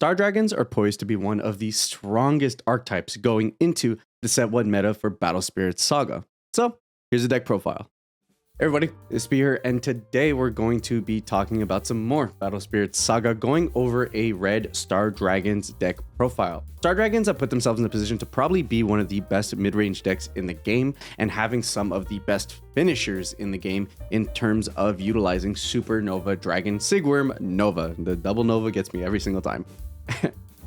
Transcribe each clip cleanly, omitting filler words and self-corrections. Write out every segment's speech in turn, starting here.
Star Dragons are poised to be one of the strongest archetypes going into the set 1 meta for Battle Spirits Saga. So, here's a deck profile. Hey everybody, it's Espira here, and today we're going to be talking about some more Battle Spirits Saga, going over a red Star Dragons deck profile. Star Dragons have put themselves in a position to probably be one of the best mid-range decks in the game, and having some of the best finishers in the game in terms of utilizing SuperNova Dragon Seigwurm Nova. The double Nova gets me every single time.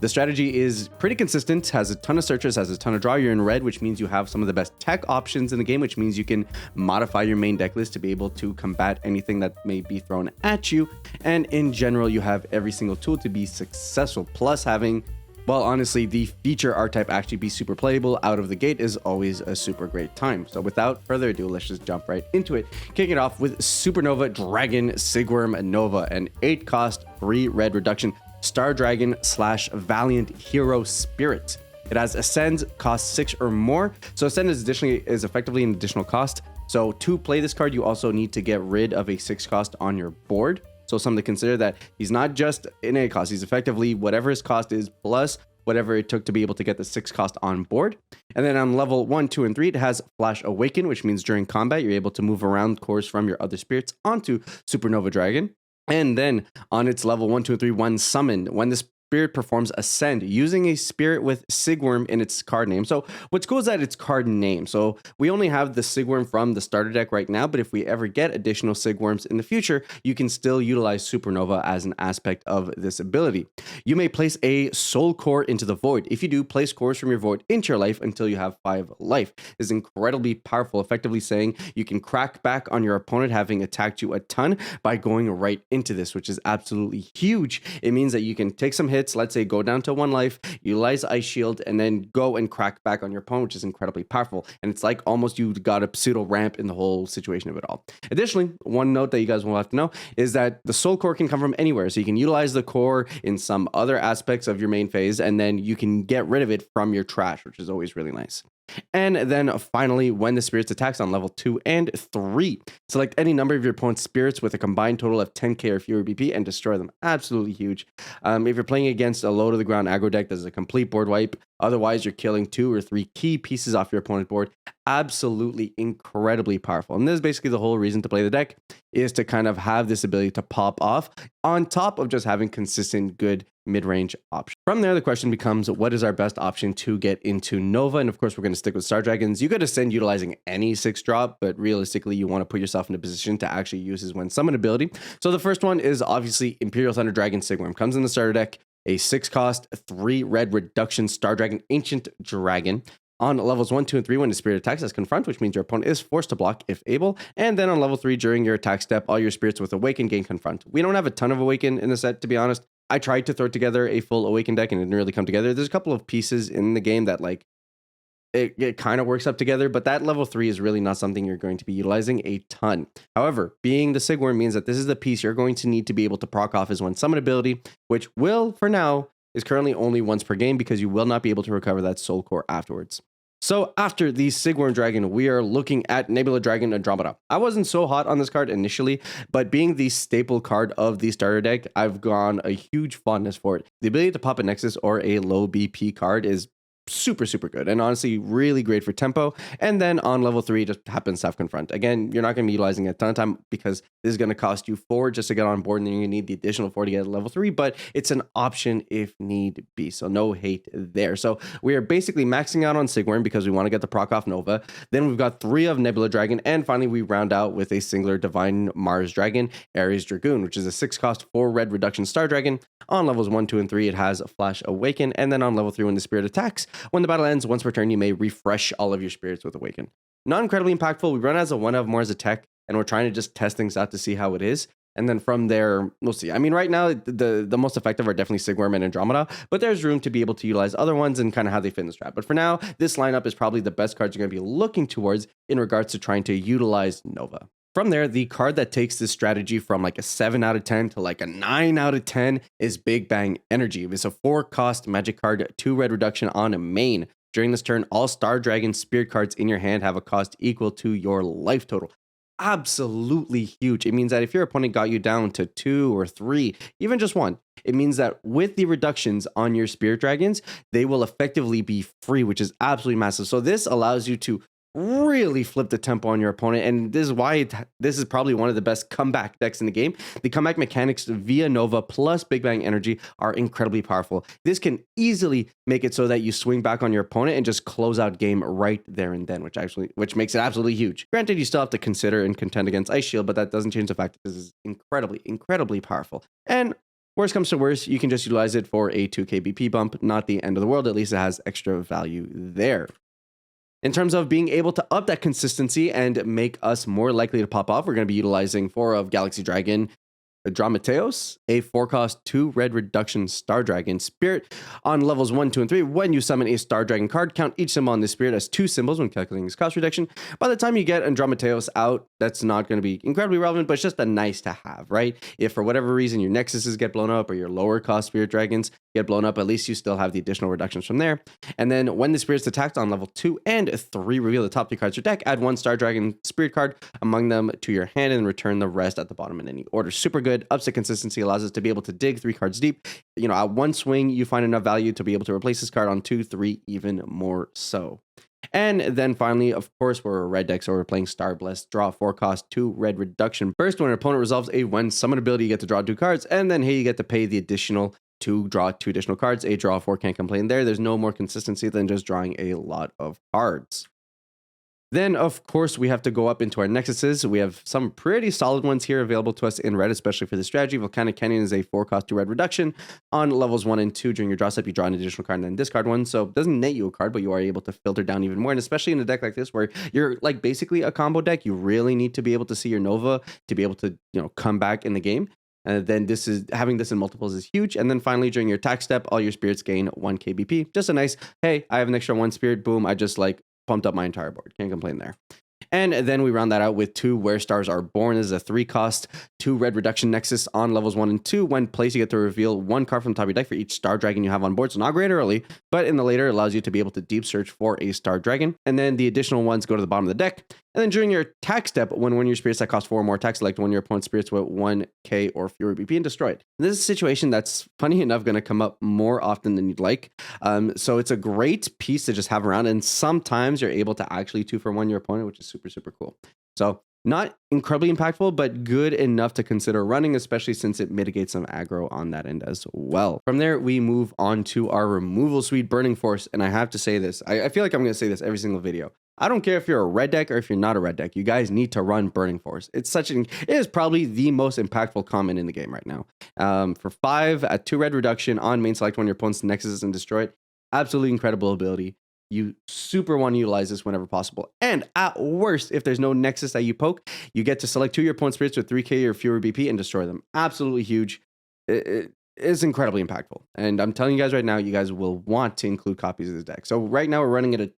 The strategy is pretty consistent, has a ton of searches, has a ton of draw. You're in red, which means you have some of the best tech options in the game, which means you can modify your main deck list to be able to combat anything that may be thrown at you. And in general, you have every single tool to be successful. Plus having, well, honestly, the feature archetype actually be super playable out of the gate is always a super great time. So without further ado, let's just jump right into it. Kicking it off with SuperNova Dragon Seigwurm Nova, an 8 cost, 3 red reduction Star Dragon / Valiant Hero Spirit. It has Ascend, cost 6 or more. So Ascend is effectively an additional cost. So to play this card, you also need to get rid of a 6 cost on your board. So something to consider, that he's not just in a cost, he's effectively whatever his cost is plus whatever it took to be able to get the 6 cost on board. And then on level 1, 2, and 3, it has Flash Awaken, which means during combat, you're able to move around cores from your other spirits onto Supernova Dragon. And then on its level 1, 2, and 3, 1 summoned, when the spirit performs Ascend using a spirit with Seigwurm in its card name. So what's cool is that it's card name. So we only have the Seigwurm from the starter deck right now, but if we ever get additional Seigwurms in the future, you can still utilize Supernova as an aspect of this ability. You may place a soul core into the void. If you do, place cores from your void into your life until you have 5 life. This is incredibly powerful, effectively saying you can crack back on your opponent having attacked you a ton by going right into this, which is absolutely huge. It means that you can take some hits, let's say go down to 1 life, utilize Ice Shield, and then go and crack back on your opponent, which is incredibly powerful. And it's like almost you got a pseudo ramp in the whole situation of it all. Additionally, one note that you guys will have to know is that the soul core can come from anywhere. So you can utilize the core in some other aspects of your main phase, and then you can get rid of it from your trash, which is always really nice. And then finally, when the spirits attacks on level 2 and 3, select any number of your opponent's spirits with a combined total of 10k or fewer BP and destroy them. Absolutely huge. If you're playing against a low to the ground aggro deck, there's a complete board wipe. Otherwise, you're killing 2 or 3 key pieces off your opponent's board. Absolutely incredibly powerful. And this is basically the whole reason to play the deck, is to kind of have this ability to pop off on top of just having consistent good mid-range options. From there, the question becomes, what is our best option to get into Nova? And of course, we're going to stick with Star Dragons. You could Ascend utilizing any 6 drop, but realistically, you want to put yourself in a position to actually use his when summon ability. So the first one is obviously Imperial Thunder Dragon Seigwurm. Comes in the starter deck, a 6 cost, 3 red reduction Star Dragon Ancient Dragon. On levels 1, 2, and 3, when the spirit attacks as Confront, which means your opponent is forced to block if able. And then on level 3, during your attack step, all your spirits with Awaken gain Confront. We don't have a ton of Awaken in the set, to be honest. I tried to throw together a full Awaken deck and it didn't really come together. There's a couple of pieces in the game that like it kind of works up together, but that level 3 is really not something you're going to be utilizing a ton. However, being the Seigwurm means that this is the piece you're going to need to be able to proc off his one summon ability, which will, for now, is currently only once per game because you will not be able to recover that soul core afterwards. So after the Seigwurm Dragon, we are looking at Nebula Dragon Andromeda. I wasn't so hot on this card initially, but being the staple card of the starter deck, I've gone a huge fondness for it. The ability to pop a Nexus or a low BP card is super good, and honestly really great for tempo. And then on level 3, just happens to have Confront. Again, you're not going to be utilizing it a ton of time because this is going to cost you 4 just to get on board, and then you need the additional 4 to get to level 3, but it's an option if need be, so no hate there. So we are basically maxing out on Seigwurm because we want to get the proc off Nova. Then we've got 3 of Nebula Dragon, and finally we round out with a singular Divine Mars Dragon, Ares Dragoon, which is a 6 cost, 4 red reduction Star Dragon. On levels 1, 2, and 3, it has Flash Awaken, and then on level 3, when the spirit attacks, when the battle ends, once per turn, you may refresh all of your spirits with Awaken. Not incredibly impactful. We run as a 1 of more as a tech, and we're trying to just test things out to see how it is. And then from there, we'll see. I mean, right now, the most effective are definitely Seigwurm and Andromeda, but there's room to be able to utilize other ones and kind of how they fit in the strat. But for now, this lineup is probably the best cards you're going to be looking towards in regards to trying to utilize Nova. From there, the card that takes this strategy from like a 7 out of 10 to like a 9 out of 10 is Big Bang Energy. It's a 4 cost magic card, 2 red reduction on a main. During this turn, all Star Dragon Spirit cards in your hand have a cost equal to your life total. absolutely huge. It means that if your opponent got you down to 2 or 3, even just 1, it means that with the reductions on your Spirit Dragons, they will effectively be free, which is absolutely massive. So this allows you to really flip the tempo on your opponent, and this is why this is probably one of the best comeback decks in the game. The comeback mechanics via Nova plus Big Bang Energy are incredibly powerful. This can easily make it so that you swing back on your opponent and just close out game right there and then, which makes it absolutely huge. Granted, you still have to consider and contend against Ice Shield, but that doesn't change the fact that this is incredibly powerful. And worst comes to worst, you can just utilize it for a 2k BP bump. Not the end of the world. At least it has extra value there. In terms of being able to up that consistency and make us more likely to pop off, we're going to be utilizing 4 of Galaxy Dragon, Dromateos, a 4-cost 2 red reduction Star Dragon Spirit. On levels 1, 2, and 3, when you summon a Star Dragon card, count each symbol on this spirit as 2 symbols when calculating its cost reduction. By the time you get Andromateos out, that's not going to be incredibly relevant, but it's just a nice to have, right? If for whatever reason your Nexuses get blown up or your lower cost Spirit Dragons get blown up, at least you still have the additional reductions from there. And then when the spirit's attacked on level 2 and 3, reveal the top 3 cards of your deck, add 1 Star Dragon Spirit card among them to your hand, and return the rest at the bottom in any order. Super good. Ups the consistency, allows us to be able to dig 3 cards deep. You know, at 1 swing, you find enough value to be able to replace this card. On 2, 3, even more so. And then finally, of course, we're a red deck, so we're playing Star Blessed. Draw 4-cost 2 red reduction. First, when an opponent resolves a 1 summon ability, you get to draw 2 cards, and then hey, you get to pay the additional to draw 2 additional cards. A draw 4, can't complain there. There's no more consistency than just drawing a lot of cards. Then, of course, we have to go up into our Nexuses. We have some pretty solid ones here available to us in red, especially for this strategy. Volcanic Canyon is a 4-cost 2 red reduction. On levels 1 and 2, during your draw step, you draw an additional card and then discard one. So it doesn't net you a card, but you are able to filter down even more. And especially in a deck like this, where you're like basically a combo deck, you really need to be able to see your Nova to be able to, you know, come back in the game. And then having this in multiples is huge. And then finally, during your attack step, all your spirits gain 1 KBP. Just a nice, hey, I have an extra 1 spirit. Boom, I just like pumped up my entire board. Can't complain there. And then we round that out with 2 Where Stars Are Born. This is a 3-cost 2 red reduction Nexus on levels 1 and 2. When placed, you get to reveal 1 card from the top of your deck for each Star Dragon you have on board. So not great early, but in the later, it allows you to be able to deep search for a Star Dragon. And then the additional ones go to the bottom of the deck. And then during your attack step, when one of your spirits that costs 4 or more attacks, select one of your opponent's spirits with 1k or fewer BP and destroy it. And this is a situation that's, funny enough, going to come up more often than you'd like. So it's a great piece to just have around. And sometimes you're able to actually 2-for-1 your opponent, which is super cool. So not incredibly impactful, but good enough to consider running, especially since it mitigates some aggro on that end as well. From there, we move on to our removal suite, Burning Force. And I have to say this, I feel like I'm going to say this every single video. I don't care if you're a red deck or if you're not a red deck. You guys need to run Burning Force. It is probably the most impactful comment in the game right now. For 5 at 2 red reduction on main, select one of your opponent's Nexuses and destroy it. Absolutely incredible ability. You super want to utilize this whenever possible. And at worst, if there's no Nexus that you poke, you get to select 2 of your opponent's spirits with 3k or fewer BP and destroy them. Absolutely huge. It is incredibly impactful. And I'm telling you guys right now, you guys will want to include copies of this deck. So right now we're running it at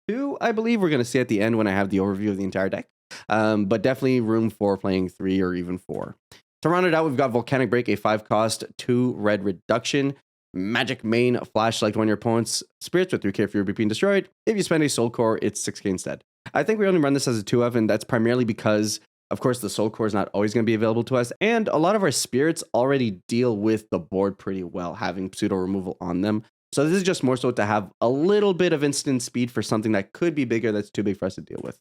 2, I believe. We're going to see at the end when I have the overview of the entire deck. But definitely room for playing 3 or even 4. To round it out, we've got Volcanic Break, a 5-cost 2 red reduction. Magic Main Flash, select one of your opponent's spirits with 3k for your BP and destroyed. If you spend a Soul Core, it's 6k instead. I think we only run this as a 2F, and that's primarily because, of course, the Soul Core is not always going to be available to us, and a lot of our spirits already deal with the board pretty well, having pseudo removal on them. So this is just more so to have a little bit of instant speed for something that could be bigger that's too big for us to deal with.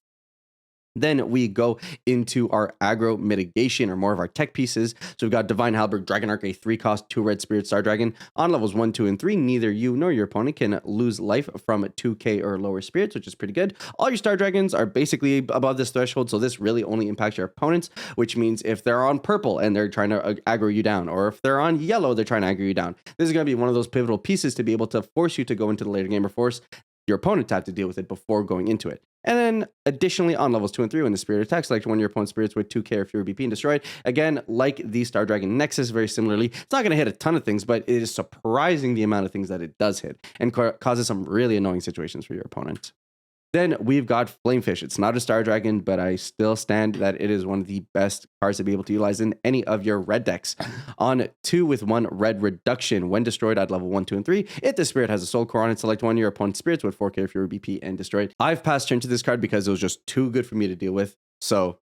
Then we go into our aggro mitigation, or more of our tech pieces. So we've got Divine Halberd, Dragon Arc, a 3-cost 2 red spirit Star Dragon. On levels 1, 2, and 3, neither you nor your opponent can lose life from 2k or lower spirits, which is pretty good. All your Star Dragons are basically above this threshold, so this really only impacts your opponents, which means if they're on purple and they're trying to aggro you down, or if they're on yellow, they're trying to aggro you down. This is going to be one of those pivotal pieces to be able to force you to go into the later game, or force your opponent to have to deal with it before going into it. And then additionally, on levels 2 and 3, when the spirit attacks, select one of your opponent's spirits with 2k or fewer BP and destroy it. Again, like the Star Dragon Nexus, very similarly, it's not going to hit a ton of things, but it is surprising the amount of things that it does hit, and causes some really annoying situations for your opponent. Then we've got Flamefish. It's not a Star Dragon, but I still stand that it is one of the best cards to be able to utilize in any of your red decks. On 2 with 1 red reduction, when destroyed at level 1, 2, and 3, if the spirit has a Soul Core on it, select one of your opponent's spirits with 4k or fewer BP and destroy it. I've passed turn to this card because it was just too good for me to deal with. So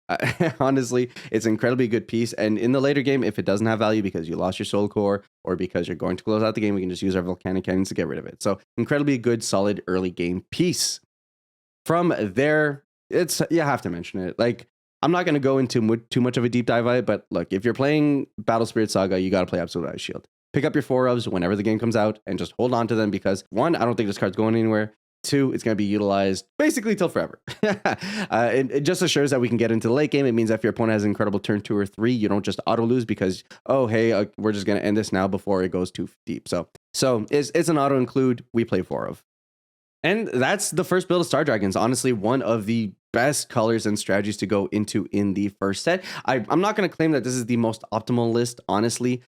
honestly, it's an incredibly good piece. And in the later game, if it doesn't have value because you lost your soul core or because you're going to close out the game, we can just use our volcanic cannons to get rid of it. So incredibly good, solid early game piece. From there, it's you have to mention it. Like, I'm not going to go into too much of a deep dive on it, but look, if you're playing Battle Spirit Saga, you got to play Absolute Ice Shield. Pick up your 4-ofs whenever the game comes out and just hold on to them because, one, I don't think this card's going anywhere. Two, it's going to be utilized basically till forever. It just assures that we can get into the late game. It means that if your opponent has an incredible turn 2 or 3, you don't just auto lose because, oh, hey, we're just going to end this now before it goes too deep. So it's an auto include. We play 4 of. And that's the first build of Star Dragons. Honestly, one of the best colors and strategies to go into in the first set. I'm not going to claim that this is the most optimal list, honestly.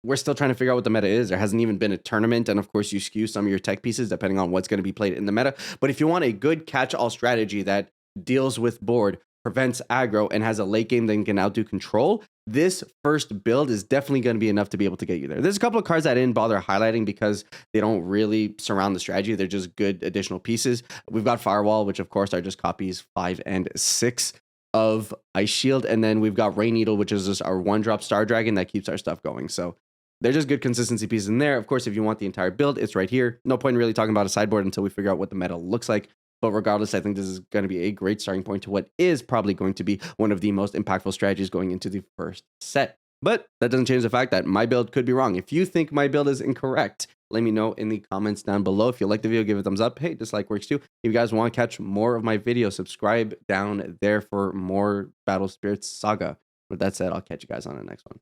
We're still trying to figure out what the meta is. There hasn't even been a tournament. And of course, you skew some of your tech pieces depending on what's going to be played in the meta. But if you want a good catch-all strategy that deals with board, prevents aggro, and has a late game that can outdo control, this first build is definitely going to be enough to be able to get you there. There's a couple of cards I didn't bother highlighting because they don't really surround the strategy. They're just good additional pieces. We've got Firewall, which of course are just copies 5 and 6 of Ice Shield. And then we've got Rain Needle, which is just our 1-drop Star Dragon that keeps our stuff going. So they're just good consistency pieces in there. Of course, if you want the entire build, it's right here. No point in really talking about a sideboard until we figure out what the meta looks like. But regardless, I think this is going to be a great starting point to what is probably going to be one of the most impactful strategies going into the first set. But that doesn't change the fact that my build could be wrong. If you think my build is incorrect, let me know in the comments down below. If you like the video, give it a thumbs up. Hey, dislike works too. If you guys want to catch more of my videos, subscribe down there for more Battle Spirits Saga. With that said, I'll catch you guys on the next one.